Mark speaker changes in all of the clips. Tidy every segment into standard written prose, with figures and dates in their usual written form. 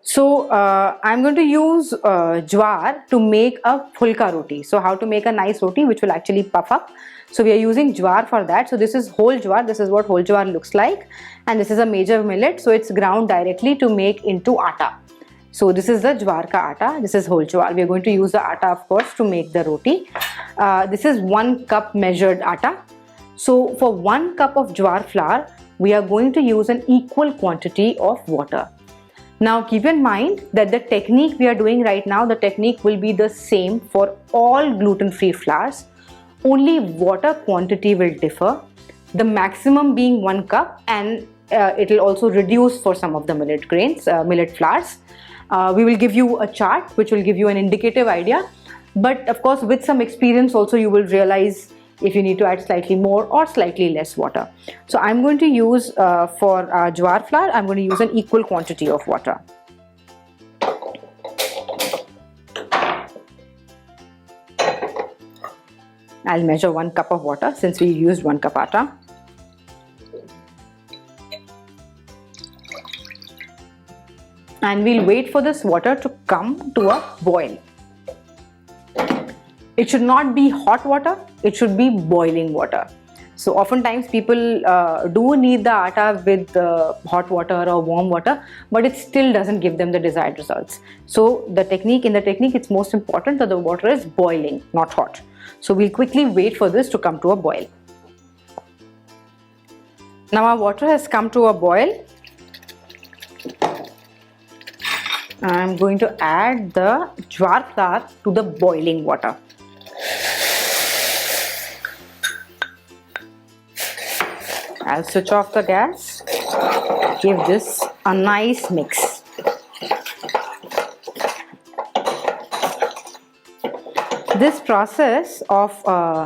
Speaker 1: So I'm going to use jowar to make a phulka roti. So how to make a nice roti which will actually puff up. So we are using jowar for that. So this is whole jowar. This is what whole jowar looks like. And this is a major millet. So it's ground directly to make into atta. So this is the jowar ka atta. This is whole jowar. We are going to use the atta, of course, to make the roti. This is 1 cup measured atta. So for 1 cup of jowar flour, we are going to use an equal quantity of water. Now keep in mind that the technique we are doing right now, the technique will be the same for all gluten-free flours. Only water quantity will differ. The maximum being 1 cup, and it will also reduce for some of the millet grains, millet flours. We will give you a chart which will give you an indicative idea. But of course, with some experience also you will realize if you need to add slightly more or slightly less water. So I'm going to use for jowar flour, I'm going to use an equal quantity of water. I'll measure 1 cup of water since we used 1 cup atta. And we'll wait for this water to come to a boil. It should not be hot water, it should be boiling water. So oftentimes people do knead the atta with hot water or warm water, but it still doesn't give them the desired results. So in the technique, it's most important that the water is boiling, not hot. So we'll quickly wait for this to come to a boil. Now our water has come to a boil. I'm going to add the jowar flour to the boiling water. I'll switch off the gas, give this a nice mix. This process of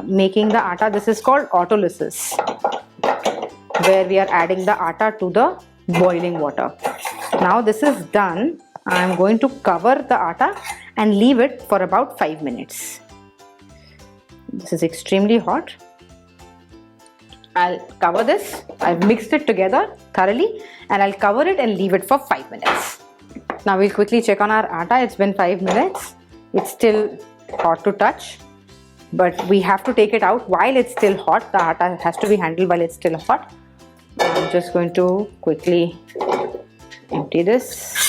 Speaker 1: making the atta, this is called autolysis, where we are adding the atta to the boiling water. Now this is done. I'm going to cover the atta and leave it for about 5 minutes. This is extremely hot. I'll cover this. I've mixed it together thoroughly and I'll cover it and leave it for 5 minutes. Now we'll quickly check on our atta. It's been 5 minutes. It's still hot to touch, but we have to take it out while it's still hot. The atta has to be handled while it's still hot. I'm just going to quickly empty this.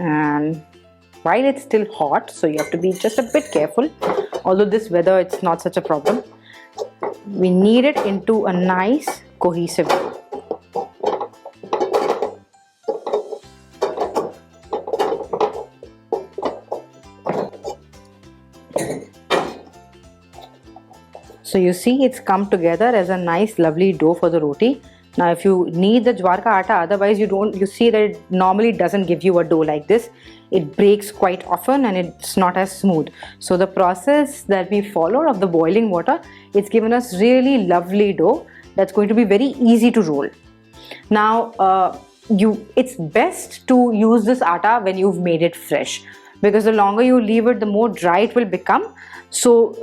Speaker 1: And while it's still hot, so you have to be just a bit careful, although this weather it's not such a problem, we knead it into a nice cohesive dough. So you see it's come together as a nice lovely dough for the roti. Now if you knead the jowar ka atta, otherwise you see that it normally doesn't give you a dough like this. It breaks quite often and it's not as smooth. So the process that we followed of the boiling water, it's given us really lovely dough that's going to be very easy to roll. Now it's best to use this atta when you've made it fresh, because the longer you leave it, the more dry it will become. So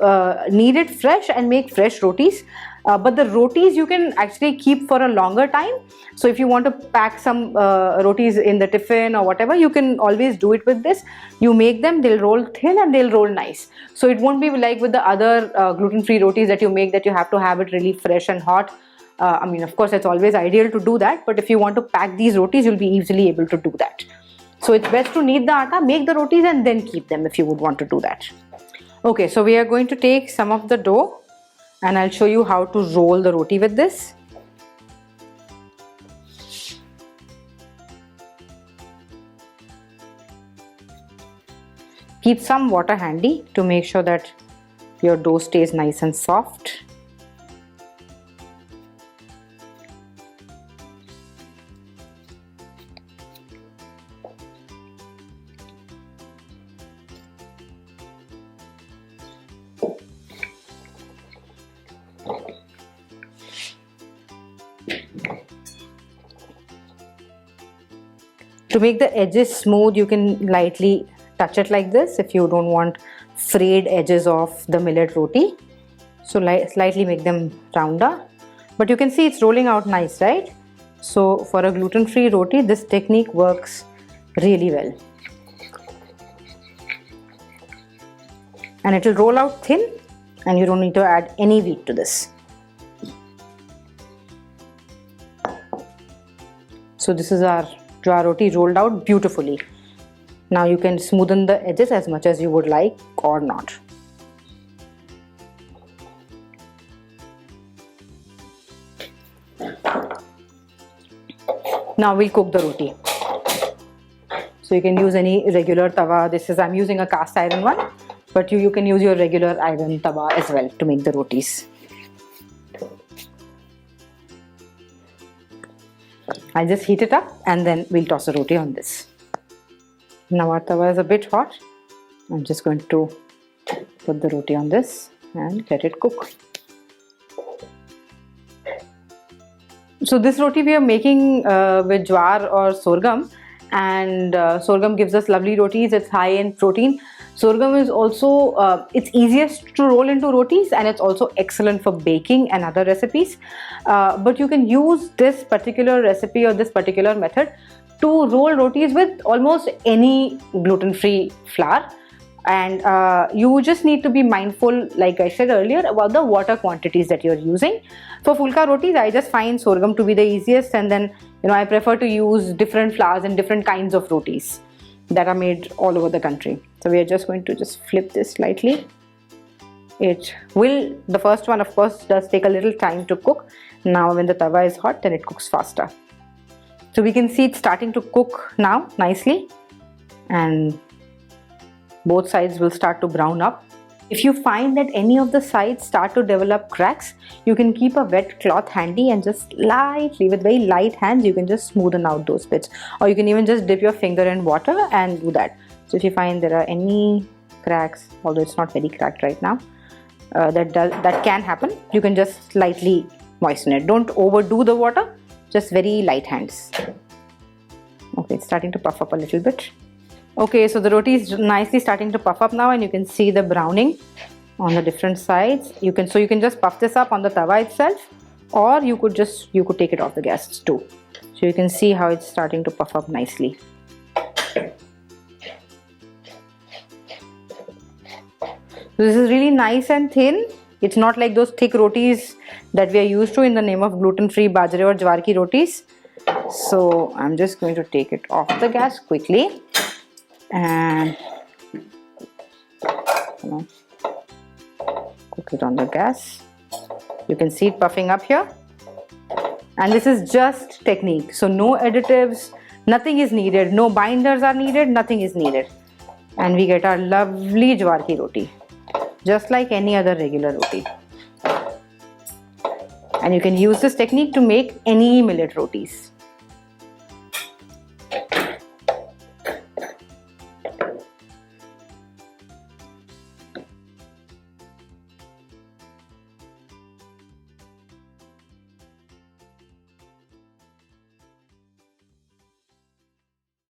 Speaker 1: knead it fresh and make fresh rotis. But the rotis you can actually keep for a longer time. So if you want to pack some rotis in the tiffin or whatever, you can always do it with this. You make them, they'll roll thin and they'll roll nice. So it won't be like with the other gluten-free rotis that you make, that you have to have it really fresh and hot. I mean, of course, it's always ideal to do that. But if you want to pack these rotis, you'll be easily able to do that. So it's best to knead the atta, make the rotis and then keep them if you would want to do that. Okay, so we are going to take some of the dough and I'll show you how to roll the roti with this. Keep some water handy to make sure that your dough stays nice and soft. To make the edges smooth, you can lightly touch it like this if you don't want frayed edges of the millet roti. So slightly make them rounder. But you can see it's rolling out nice, right? So for a gluten-free roti, this technique works really well. And it will roll out thin, and you don't need to add any wheat to this. So this is our jowar roti rolled out beautifully. Now you can smoothen the edges as much as you would like or not. Now we'll cook the roti. So you can use any regular tawa. I'm using a cast iron one, but you can use your regular iron tawa as well to make the rotis. I'll just heat it up and then we'll toss the roti on this. Now our tawa is a bit hot. I'm just going to put the roti on this and let it cook. So this roti we are making with jowar or sorghum, and sorghum gives us lovely rotis. It's high in protein. Sorghum is also it's easiest to roll into rotis, and it's also excellent for baking and other recipes. But you can use this particular recipe or this particular method to roll rotis with almost any gluten-free flour. And you just need to be mindful, like I said earlier, about the water quantities that you're using. For Phulka rotis, I just find sorghum to be the easiest, and then I prefer to use different flours and different kinds of rotis that are made all over the country. So we are just going to just flip this slightly. The first one of course does take a little time to cook. Now when the tawa is hot, then it cooks faster. So we can see it's starting to cook now nicely, and both sides will start to brown up. If you find that any of the sides start to develop cracks, you can keep a wet cloth handy and just lightly, with very light hands, you can just smoothen out those bits. Or you can even just dip your finger in water and do that. So if you find there are any cracks, although it's not very cracked right now, that can happen, you can just lightly moisten it. Don't overdo the water, just very light hands. Okay, it's starting to puff up a little bit. Okay, so the roti is nicely starting to puff up now, and you can see the browning on the different sides. You can just puff this up on the tawa itself, or you could take it off the gas too. So you can see how it's starting to puff up nicely. This is really nice and thin. It's not like those thick rotis that we are used to in the name of gluten-free bajre or jowar ki rotis. So I'm just going to take it off the gas quickly. And cook it on the gas. You can see it puffing up here, and this is just technique. So no additives, nothing is needed, no binders are needed, nothing is needed, and we get our lovely jowar ki roti, just like any other regular roti. And you can use this technique to make any millet rotis.